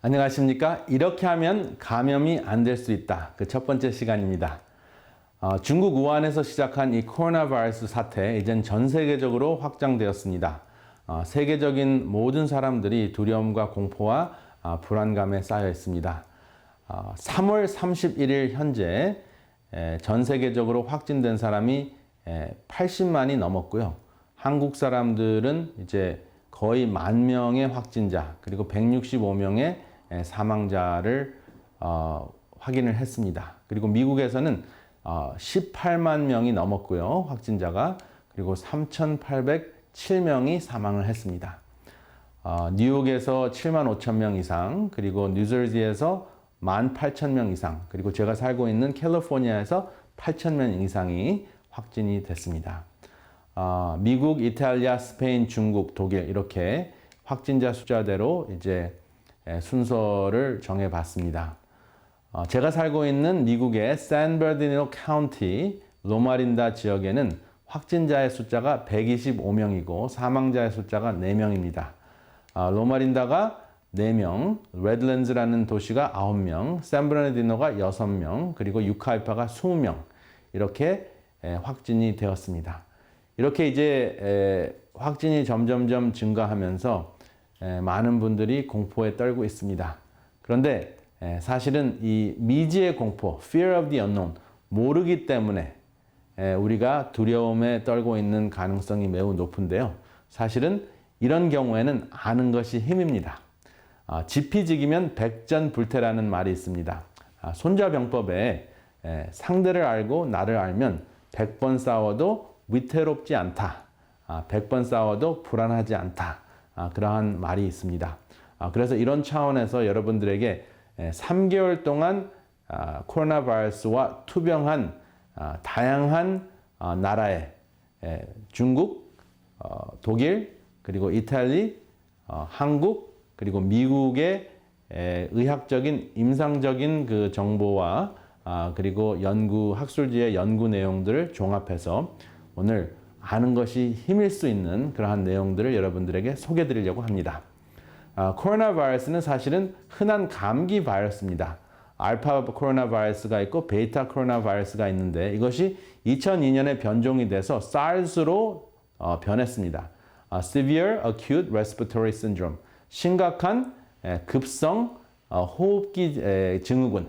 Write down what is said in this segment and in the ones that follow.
안녕하십니까? 이렇게 하면 감염이 안 될 수 있다. 그 첫 번째 시간입니다. 중국 우한에서 시작한 이 코로나 바이러스 사태, 이젠 전 세계적으로 확장되었습니다. 세계적인 모든 사람들이 두려움과 공포와 불안감에 쌓여 있습니다. 3월 31일 현재 전 세계적으로 확진된 사람이 80만이 넘었고요. 한국 사람들은 이제 거의 10,000명의 확진자, 그리고 165명의 사망자를 확인을 했습니다. 그리고 미국에서는 18만 명이 넘었고요. 확진자가. 그리고 3,807명이 사망을 했습니다. 뉴욕에서 7만 5천 명 이상, 그리고 뉴저지에서 18,000명 이상, 그리고 제가 살고 있는 캘리포니아에서 8,000명 이상이 확진이 됐습니다. 미국, 이탈리아, 스페인, 중국, 독일 이렇게 확진자 숫자대로 이제 순서를 정해봤습니다. 제가 살고 있는 미국의 샌버디노 카운티 로마린다 지역에는 확진자의 숫자가 125명이고 사망자의 숫자가 4명입니다. 로마린다가 4명, 레드랜즈라는 도시가 9명, 샌버디노가 6명, 그리고 유카이파가 20명 이렇게 확진이 되었습니다. 이렇게 이제 확진이 점점점 증가하면서 많은 분들이 공포에 떨고 있습니다. 그런데 사실은 이 미지의 공포, fear of the unknown, 모르기 때문에 우리가 두려움에 떨고 있는 가능성이 매우 높은데요. 사실은 이런 경우에는 아는 것이 힘입니다. 지피지기면 백전불태라는 말이 있습니다. 손자병법에 상대를 알고 나를 알면 100번 싸워도 위태롭지 않다. 100번 싸워도 불안하지 않다. 그러한 말이 있습니다. 그래서 이런 차원에서 여러분들에게 3개월 동안 코로나 바이러스와 투병한 다양한 나라의 중국, 독일, 그리고 이탈리, 한국, 그리고 미국의 의학적인 임상적인 그 정보와 그리고 학술지의 연구 내용들을 종합해서 오늘 아는 것이 힘일 수 있는 그러한 내용들을 여러분들에게 소개해 드리려고 합니다. 코로나 바이러스는 사실은 흔한 감기 바이러스입니다. 알파 코로나 바이러스가 있고 베타 코로나 바이러스가 있는데 이것이 2002년에 변종이 돼서 SARS로 변했습니다. Severe Acute Respiratory Syndrome, 심각한 급성 호흡기 증후군.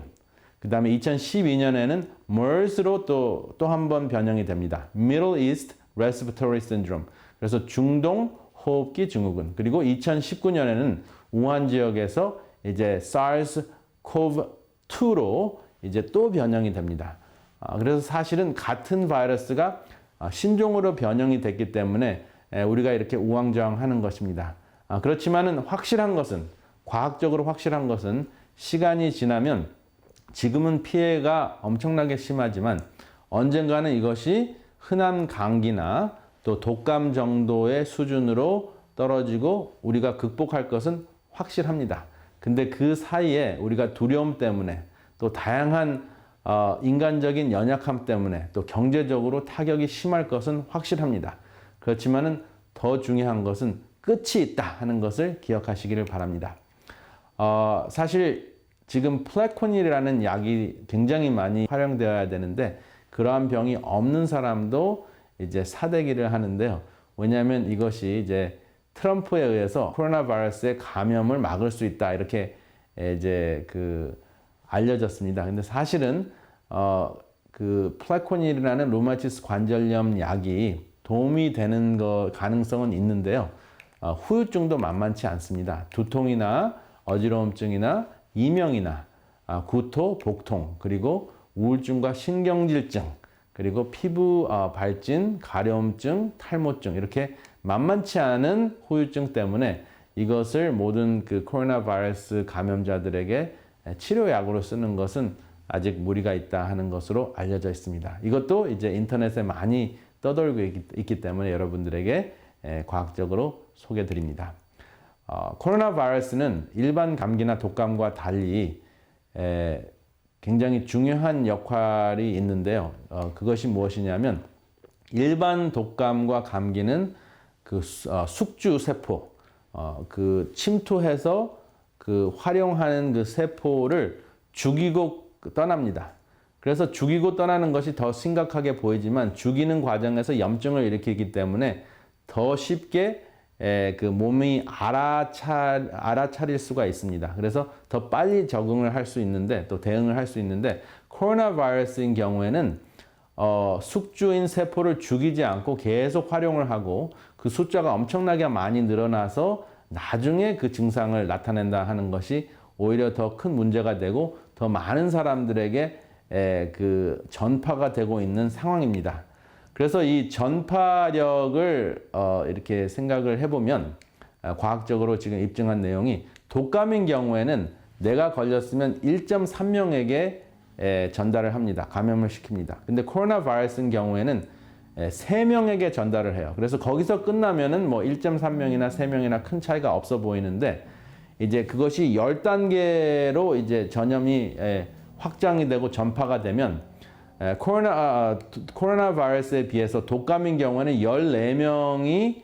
그 다음에 2012년에는 MERS로 또 한 번 변형이 됩니다. Middle East Respiratory Syndrome. 그래서 중동 호흡기 증후군. 그리고 2019년에는 우한 지역에서 이제 SARS-CoV-2로 이제 또 변형이 됩니다. 그래서 사실은 같은 바이러스가 신종으로 변형이 됐기 때문에 우리가 이렇게 우왕좌왕하는 것입니다. 그렇지만은 확실한 것은, 과학적으로 확실한 것은 시간이 지나면 지금은 피해가 엄청나게 심하지만 언젠가는 이것이 흔한 감기나 또 독감 정도의 수준으로 떨어지고 우리가 극복할 것은 확실합니다. 근데 그 사이에 우리가 두려움 때문에 또 다양한 인간적인 연약함 때문에 또 경제적으로 타격이 심할 것은 확실합니다. 그렇지만은 더 중요한 것은 끝이 있다 하는 것을 기억하시기를 바랍니다. 사실 지금 플래코닐이라는 약이 굉장히 많이 활용되어야 되는데 그러한 병이 없는 사람도 이제 사대기를 하는데요. 왜냐하면 이것이 이제 트럼프에 의해서 코로나 바이러스의 감염을 막을 수 있다 이렇게 이제 알려졌습니다. 근데 사실은 그 플래코닐이라는 루마티스 관절염 약이 도움이 되는 가능성은 있는데요. 후유증도 만만치 않습니다. 두통이나 어지러움증이나 이명이나 구토, 복통, 그리고 우울증과 신경질증, 그리고 피부 발진, 가려움증, 탈모증 이렇게 만만치 않은 후유증 때문에 이것을 모든 그 코로나 바이러스 감염자들에게 치료약으로 쓰는 것은 아직 무리가 있다 하는 것으로 알려져 있습니다. 이것도 이제 인터넷에 많이 떠돌고 있기 때문에 여러분들에게 과학적으로 소개해 드립니다. 코로나 바이러스는 일반 감기나 독감과 달리 굉장히 중요한 역할이 있는데요. 그것이 무엇이냐면 일반 독감과 감기는 그 숙주 세포, 침투해서 그 활용하는 그 세포를 죽이고 떠납니다. 그래서 죽이고 떠나는 것이 더 심각하게 보이지만 죽이는 과정에서 염증을 일으키기 때문에 더 쉽게 그 몸이 알아차릴 수가 있습니다. 그래서 더 빨리 적응을 할 수 있는데 또 대응을 할 수 있는데 코로나 바이러스인 경우에는 숙주인 세포를 죽이지 않고 계속 활용을 하고 그 숫자가 엄청나게 많이 늘어나서 나중에 그 증상을 나타낸다 하는 것이 오히려 더 큰 문제가 되고 더 많은 사람들에게 그 전파가 되고 있는 상황입니다. 그래서 이 전파력을 이렇게 생각을 해보면 과학적으로 지금 입증한 내용이 독감인 경우에는 내가 걸렸으면 1.3명에게 전달을 합니다. 감염을 시킵니다. 근데 코로나 바이러스인 경우에는 3명에게 전달을 해요. 그래서 거기서 끝나면은 뭐 1.3명이나 3명이나 큰 차이가 없어 보이는데 이제 그것이 10단계로 이제 전염이 확장이 되고 전파가 되면 코로나 바이러스에 비해서 독감인 경우에는 14명이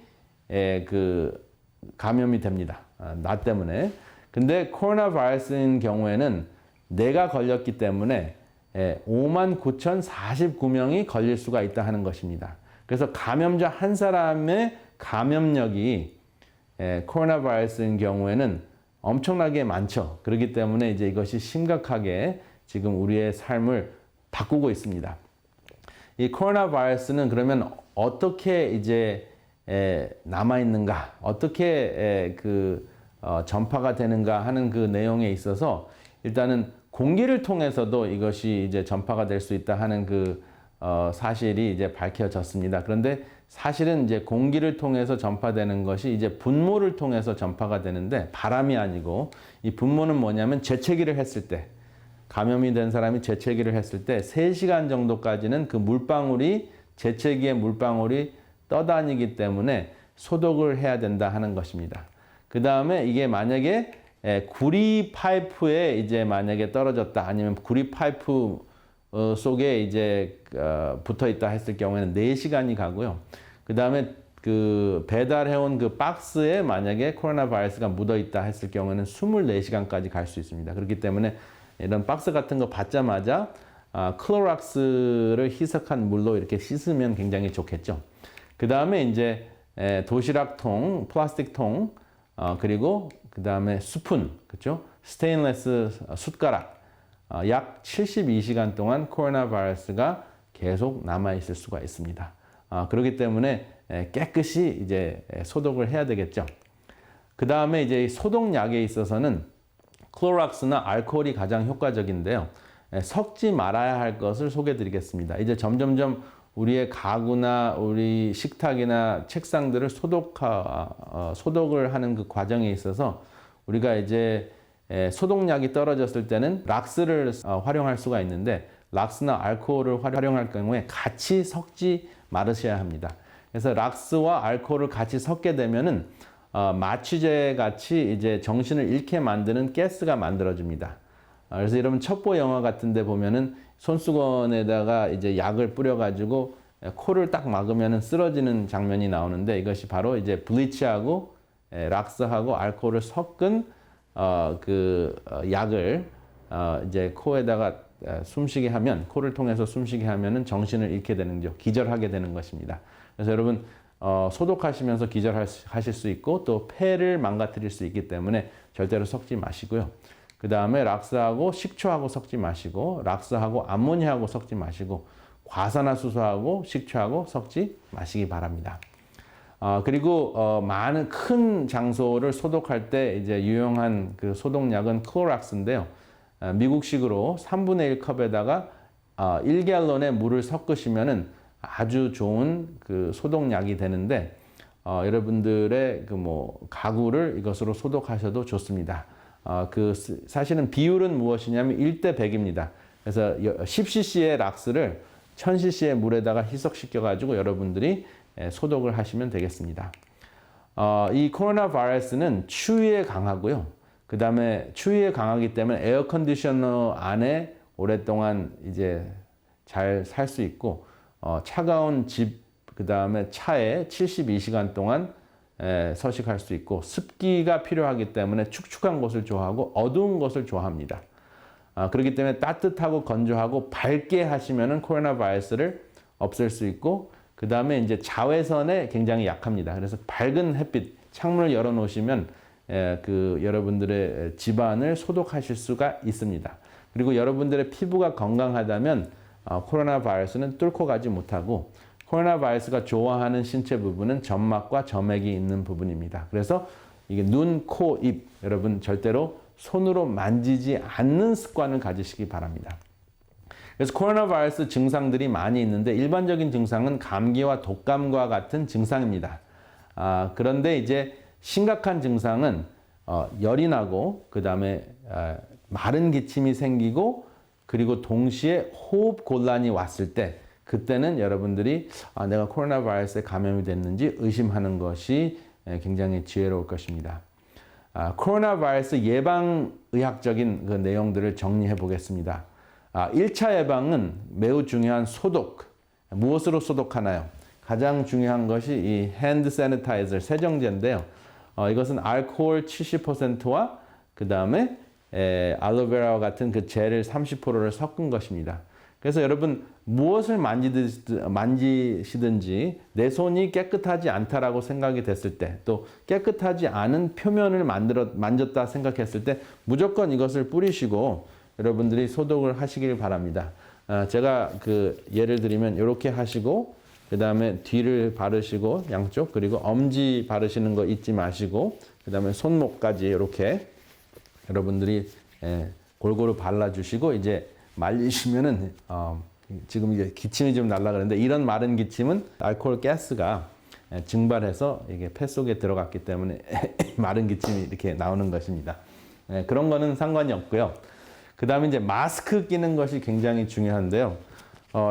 그 감염이 됩니다. 나 때문에. 근데 코로나 바이러스인 경우에는 내가 걸렸기 때문에 59,049명이 걸릴 수가 있다 하는 것입니다. 그래서 감염자 한 사람의 감염력이 코로나 바이러스인 경우에는 엄청나게 많죠. 그렇기 때문에 이제 이것이 심각하게 지금 우리의 삶을 바꾸고 있습니다. 이 코로나 바이러스는 그러면 어떻게 이제 남아 있는가, 어떻게 전파가 되는가 하는 그 내용에 있어서 일단은 공기를 통해서도 이것이 이제 전파가 될 수 있다 하는 그 사실이 이제 밝혀졌습니다. 그런데 사실은 이제 공기를 통해서 전파되는 것이 이제 분모를 통해서 전파가 되는데 바람이 아니고 이 분모는 뭐냐면 재채기를 했을 때 감염이 된 사람이 재채기를 했을 때 3시간 정도까지는 그 물방울이 재채기의 물방울이 떠다니기 때문에 소독을 해야 된다 하는 것입니다. 그 다음에 이게 만약에 구리 파이프에 이제 만약에 떨어졌다 아니면 구리 파이프 속에 이제 붙어 있다 했을 경우에는 4시간이 가고요. 그 다음에 그 배달해온 그 박스에 만약에 코로나 바이러스가 묻어 있다 했을 경우에는 24시간까지 갈 수 있습니다. 그렇기 때문에 이런 박스 같은 거 받자마자 클로락스를 희석한 물로 이렇게 씻으면 굉장히 좋겠죠. 그 다음에 이제 도시락통, 플라스틱 통, 그리고 그 다음에 스푼, 그렇죠? 스테인레스 숟가락. 약 72시간 동안 코로나 바이러스가 계속 남아 있을 수가 있습니다. 그렇기 때문에 깨끗이 이제 소독을 해야 되겠죠. 그 다음에 이제 소독약에 있어서는 클로락스나 알코올이 가장 효과적인데요. 섞지 말아야 할 것을 소개해 드리겠습니다. 이제 점점점 우리의 가구나 우리 식탁이나 책상들을 소독을 하는 그 과정에 있어서 우리가 이제 소독약이 떨어졌을 때는 락스를 활용할 수가 있는데 락스나 알코올을 활용할 경우에 같이 섞지 말으셔야 합니다. 그래서 락스와 알코올을 같이 섞게 되면은 마취제 같이 이제 정신을 잃게 만드는 가스가 만들어집니다. 그래서 여러분 첩보 영화 같은데 보면은 손수건에다가 이제 약을 뿌려가지고 코를 딱 막으면은 쓰러지는 장면이 나오는데 이것이 바로 이제 블리치하고 락스하고 알코올을 섞은 약을 이제 코에다가 숨쉬게 하면 코를 통해서 숨쉬게 하면은 정신을 잃게 되는 거죠. 기절하게 되는 것입니다. 그래서 여러분 소독하시면서 기절하실 수 있고 또 폐를 망가뜨릴 수 있기 때문에 절대로 섞지 마시고요. 그 다음에 락스하고 식초하고 섞지 마시고 락스하고 암모니아하고 섞지 마시고 과산화수소하고 식초하고 섞지 마시기 바랍니다. 그리고 많은 큰 장소를 소독할 때 이제 유용한 그 소독약은 클로락스인데요. 미국식으로 3분의 1 컵에다가 1갤런의 물을 섞으시면은 아주 좋은 그 소독약이 되는데 여러분들의 그 뭐 가구를 이것으로 소독하셔도 좋습니다. 사실은 비율은 무엇이냐면 1대 100입니다. 그래서 10cc의 락스를 1000cc의 물에다가 희석시켜 가지고 여러분들이 소독을 하시면 되겠습니다. 이 코로나 바이러스는 추위에 강하고요. 그 다음에 추위에 강하기 때문에 에어 컨디셔너 안에 오랫동안 이제 잘 살 수 있고 차가운 집, 그 다음에 차에 72시간 동안 서식할 수 있고 습기가 필요하기 때문에 축축한 곳을 좋아하고 어두운 곳을 좋아합니다. 그렇기 때문에 따뜻하고 건조하고 밝게 하시면은 코로나 바이러스를 없앨 수 있고 그 다음에 이제 자외선에 굉장히 약합니다. 그래서 밝은 햇빛, 창문을 열어 놓으시면 그 여러분들의 집안을 소독하실 수가 있습니다. 그리고 여러분들의 피부가 건강하다면 코로나 바이러스는 뚫고 가지 못하고 코로나 바이러스가 좋아하는 신체 부분은 점막과 점액이 있는 부분입니다. 그래서 이게 눈, 코, 입 여러분 절대로 손으로 만지지 않는 습관을 가지시기 바랍니다. 그래서 코로나 바이러스 증상들이 많이 있는데 일반적인 증상은 감기와 독감과 같은 증상입니다. 그런데 이제 심각한 증상은 열이 나고 그 다음에 마른 기침이 생기고 그리고 동시에 호흡 곤란이 왔을 때 그때는 여러분들이 내가 코로나 바이러스에 감염이 됐는지 의심하는 것이 굉장히 지혜로울 것입니다. 코로나 바이러스 예방의학적인 그 내용들을 정리해 보겠습니다. 1차 예방은 매우 중요한 소독. 무엇으로 소독하나요? 가장 중요한 것이 이 핸드 세니타이저 세정제인데요. 이것은 알코올 70%와 그 다음에 알로베라와 같은 그 젤을 30%를 섞은 것입니다. 그래서 여러분 무엇을 만지시든지 내 손이 깨끗하지 않다라고 생각이 됐을 때 또 깨끗하지 않은 표면을 만졌다 생각했을 때 무조건 이것을 뿌리시고 여러분들이 소독을 하시길 바랍니다. 제가 그 예를 들면 이렇게 하시고 그 다음에 뒤를 바르시고 양쪽 그리고 엄지 바르시는 거 잊지 마시고 그 다음에 손목까지 이렇게 여러분들이 골고루 발라주시고 이제 말리시면은 지금 이제 기침이 좀 날라 그러는데 이런 마른 기침은 알코올 가스가 증발해서 이게 폐 속에 들어갔기 때문에 마른 기침이 이렇게 나오는 것입니다. 그런 거는 상관이 없고요. 그 다음에 이제 마스크 끼는 것이 굉장히 중요한데요.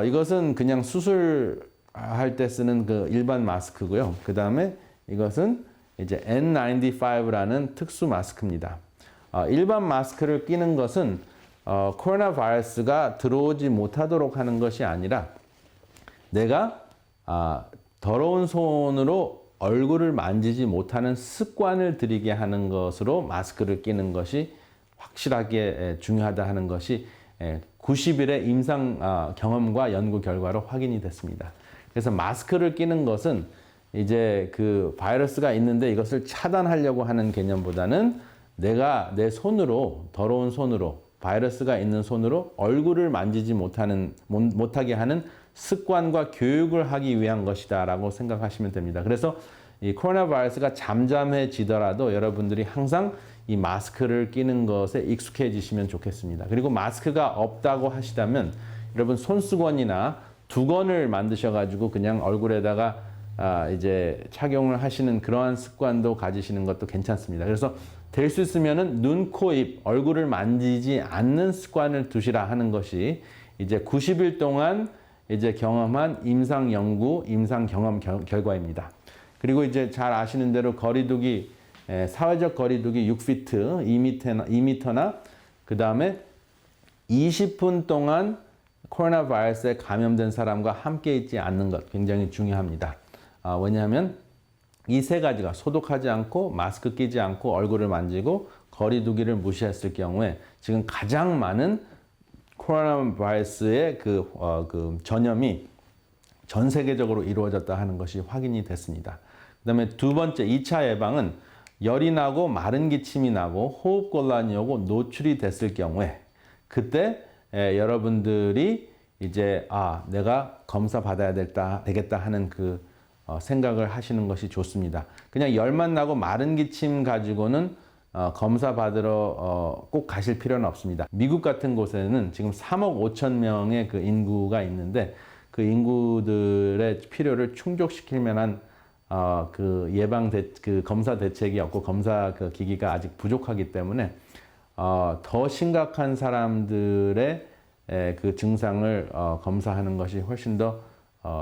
이것은 그냥 수술할 때 쓰는 그 일반 마스크고요. 그 다음에 이것은 이제 N95라는 특수 마스크입니다. 일반 마스크를 끼는 것은 코로나 바이러스가 들어오지 못하도록 하는 것이 아니라 내가 더러운 손으로 얼굴을 만지지 못하는 습관을 들이게 하는 것으로 마스크를 끼는 것이 확실하게 중요하다 하는 것이 90일의 임상 경험과 연구 결과로 확인이 됐습니다. 그래서 마스크를 끼는 것은 이제 그 바이러스가 있는데 이것을 차단하려고 하는 개념보다는 내가 내 손으로 더러운 손으로 바이러스가 있는 손으로 얼굴을 만지지 못하게 하는 습관과 교육을 하기 위한 것이다 라고 생각하시면 됩니다. 그래서 이 코로나 바이러스가 잠잠해지더라도 여러분들이 항상 이 마스크를 끼는 것에 익숙해지시면 좋겠습니다. 그리고 마스크가 없다고 하시다면 여러분 손수건이나 두건을 만드셔가지고 그냥 얼굴에다가 이제 착용을 하시는 그러한 습관도 가지시는 것도 괜찮습니다. 그래서 될 수 있으면은 눈, 코, 입, 얼굴을 만지지 않는 습관을 두시라 하는 것이 이제 90일 동안 이제 경험한 임상 연구, 임상 경험 결과입니다. 그리고 이제 잘 아시는 대로 거리두기, 사회적 거리두기 6피트, 2m나 그 다음에 20분 동안 코로나 바이러스에 감염된 사람과 함께 있지 않는 것 굉장히 중요합니다. 왜냐하면 이 세 가지가 소독하지 않고 마스크 끼지 않고 얼굴을 만지고 거리두기를 무시했을 경우에 지금 가장 많은 코로나 바이러스의 그 전염이 전 세계적으로 이루어졌다 하는 것이 확인이 됐습니다. 그 다음에 두 번째 2차 예방은 열이 나고 마른 기침이 나고 호흡곤란이 오고 노출이 됐을 경우에 그때 여러분들이 이제 내가 검사 받아야 되겠다 하는 그 생각을 하시는 것이 좋습니다. 그냥 열만 나고 마른 기침 가지고는 검사 받으러 꼭 가실 필요는 없습니다. 미국 같은 곳에는 지금 3억 5천 명의 그 인구가 있는데 그 인구들의 필요를 충족시킬 만한 그 그 검사 대책이 없고 검사 그 기기가 아직 부족하기 때문에 더 심각한 사람들의 그 증상을 검사하는 것이 훨씬 더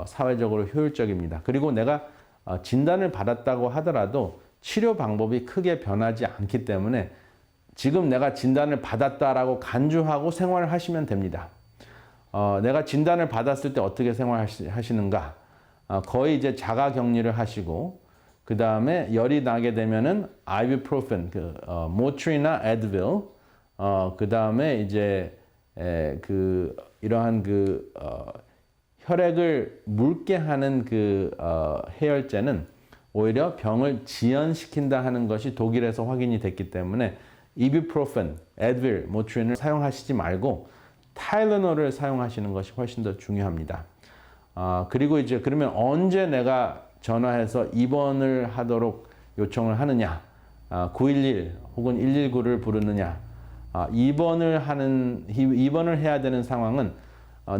사회적으로 효율적입니다. 그리고 내가 진단을 받았다고 하더라도 치료 방법이 크게 변하지 않기 때문에 지금 내가 진단을 받았다라고 간주하고 생활을 하시면 됩니다. 내가 진단을 받았을 때 어떻게 생활하시는가? 거의 이제 자가 격리를 하시고 그 다음에 열이 나게 되면은 아이부프로펜, 모트리나 애드빌, 그 다음에 이제 이러한 혈액을 묽게 하는 해열제는 오히려 병을 지연시킨다 하는 것이 독일에서 확인이 됐기 때문에 이부프로펜, 애드빌, 모트린을 사용하시지 말고 타일러놀을 사용하시는 것이 훨씬 더 중요합니다. 그리고 이제 그러면 언제 내가 전화해서 입원을 하도록 요청을 하느냐, 911 혹은 119를 부르느냐, 입원을 해야 되는 상황은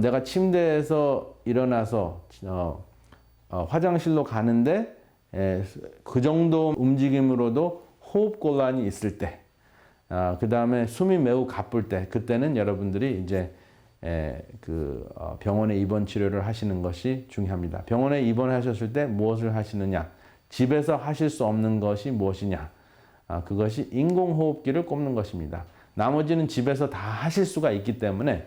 내가 침대에서 일어나서 화장실로 가는데 그 정도 움직임으로도 호흡 곤란이 있을 때, 그 다음에 숨이 매우 가쁠 때, 그때는 여러분들이 이제 병원에 입원 치료를 하시는 것이 중요합니다. 병원에 입원하셨을 때 무엇을 하시느냐? 집에서 하실 수 없는 것이 무엇이냐? 그것이 인공호흡기를 꼽는 것입니다. 나머지는 집에서 다 하실 수가 있기 때문에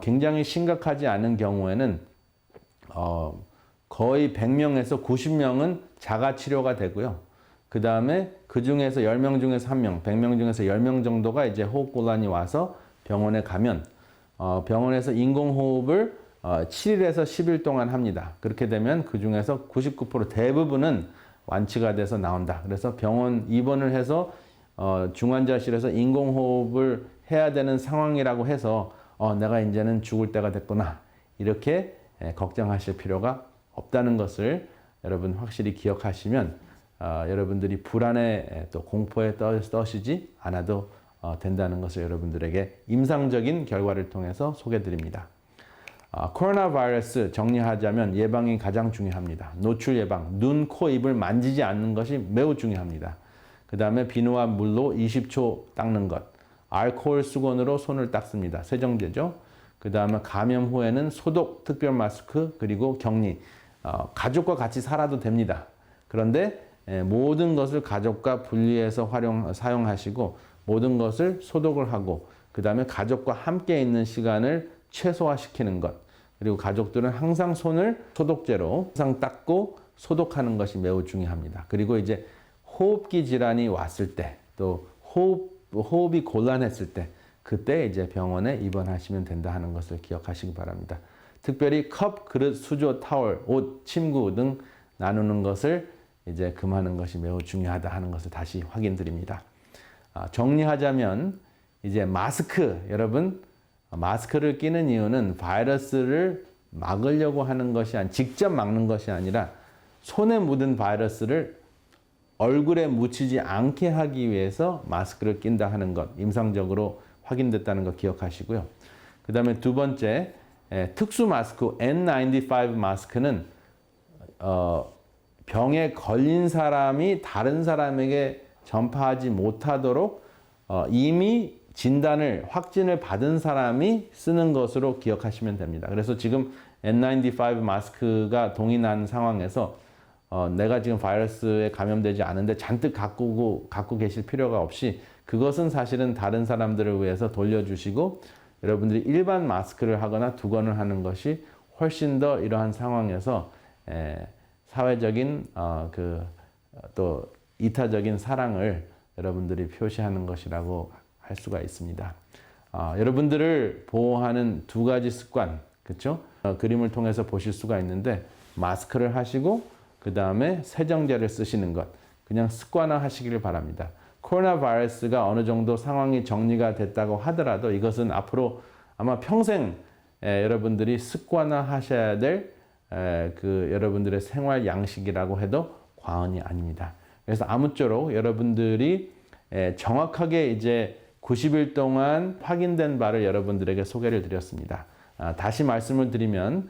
굉장히 심각하지 않은 경우에는 거의 100명에서 90명은 자가치료가 되고요. 그 다음에 그 중에서 10명 중에서 1명, 100명 중에서 10명 정도가 이제 호흡곤란이 와서 병원에 가면 병원에서 인공호흡을 7일에서 10일 동안 합니다. 그렇게 되면 그 중에서 99% 대부분은 완치가 돼서 나온다. 그래서 병원 입원을 해서 중환자실에서 인공호흡을 해야 되는 상황이라고 해서 내가 이제는 죽을 때가 됐구나. 이렇게 걱정하실 필요가 없다는 것을 여러분 확실히 기억하시면 여러분들이 불안에 또 공포에 떠시지 않아도 된다는 것을 여러분들에게 임상적인 결과를 통해서 소개드립니다. 코로나 바이러스 정리하자면 예방이 가장 중요합니다. 노출 예방, 눈, 코, 입을 만지지 않는 것이 매우 중요합니다. 그 다음에 비누와 물로 20초 닦는 것, 알코올 수건으로 손을 닦습니다. 세정제죠. 그 다음에 감염 후에는 소독, 특별 마스크, 그리고 격리. 가족과 같이 살아도 됩니다. 그런데 모든 것을 가족과 분리해서 사용하시고 모든 것을 소독을 하고 그 다음에 가족과 함께 있는 시간을 최소화시키는 것, 그리고 가족들은 항상 손을 소독제로 항상 닦고 소독하는 것이 매우 중요합니다. 그리고 이제 호흡기 질환이 왔을 때, 또 호흡이 곤란했을 때, 그때 이제 병원에 입원하시면 된다 하는 것을 기억하시기 바랍니다. 특별히 컵, 그릇, 수저, 타월, 옷, 침구 등 나누는 것을 이제 금하는 것이 매우 중요하다 하는 것을 다시 확인드립니다. 정리하자면 이제 마스크, 여러분 마스크를 끼는 이유는 바이러스를 막으려고 하는 것이 직접 막는 것이 아니라 손에 묻은 바이러스를 얼굴에 묻히지 않게 하기 위해서 마스크를 낀다 하는 것, 임상적으로 확인됐다는 것 기억하시고요. 그 다음에 두 번째, 특수 마스크 N95 마스크는 병에 걸린 사람이 다른 사람에게 전파하지 못하도록 이미 확진을 받은 사람이 쓰는 것으로 기억하시면 됩니다. 그래서 지금 N95 마스크가 동의난 상황에서 내가 지금 바이러스에 감염되지 않은데 잔뜩 갖고 계실 필요가 없이 그것은 사실은 다른 사람들을 위해서 돌려주시고 여러분들이 일반 마스크를 하거나 두건을 하는 것이 훨씬 더 이러한 상황에서 사회적인 또 이타적인 사랑을 여러분들이 표시하는 것이라고 할 수가 있습니다. 여러분들을 보호하는 두 가지 습관, 그렇죠? 그림을 통해서 보실 수가 있는데 마스크를 하시고 그 다음에 세정제를 쓰시는 것, 그냥 습관화 하시기를 바랍니다. 코로나 바이러스가 어느 정도 상황이 정리가 됐다고 하더라도 이것은 앞으로 아마 평생 여러분들이 습관화 하셔야 될 여러분들의 생활 양식이라고 해도 과언이 아닙니다. 그래서 아무쪼록 여러분들이 정확하게 이제 90일 동안 확인된 바를 여러분들에게 소개를 드렸습니다. 다시 말씀을 드리면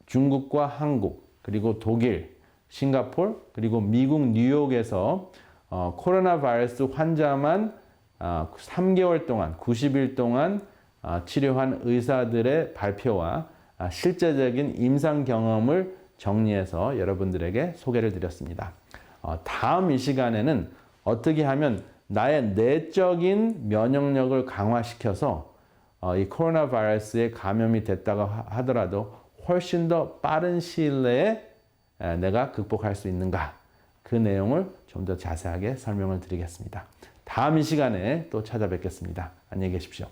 중국과 한국, 그리고 독일, 싱가포르, 그리고 미국 뉴욕에서 코로나 바이러스 환자만 3개월 동안, 90일 동안 치료한 의사들의 발표와 실제적인 임상 경험을 정리해서 여러분들에게 소개를 드렸습니다. 다음 이 시간에는 어떻게 하면 나의 내적인 면역력을 강화시켜서 이 코로나 바이러스에 감염이 됐다고 하더라도 훨씬 더 빠른 시일 내에 내가 극복할 수 있는가? 그 내용을 좀 더 자세하게 설명을 드리겠습니다. 다음 이 시간에 또 찾아뵙겠습니다. 안녕히 계십시오.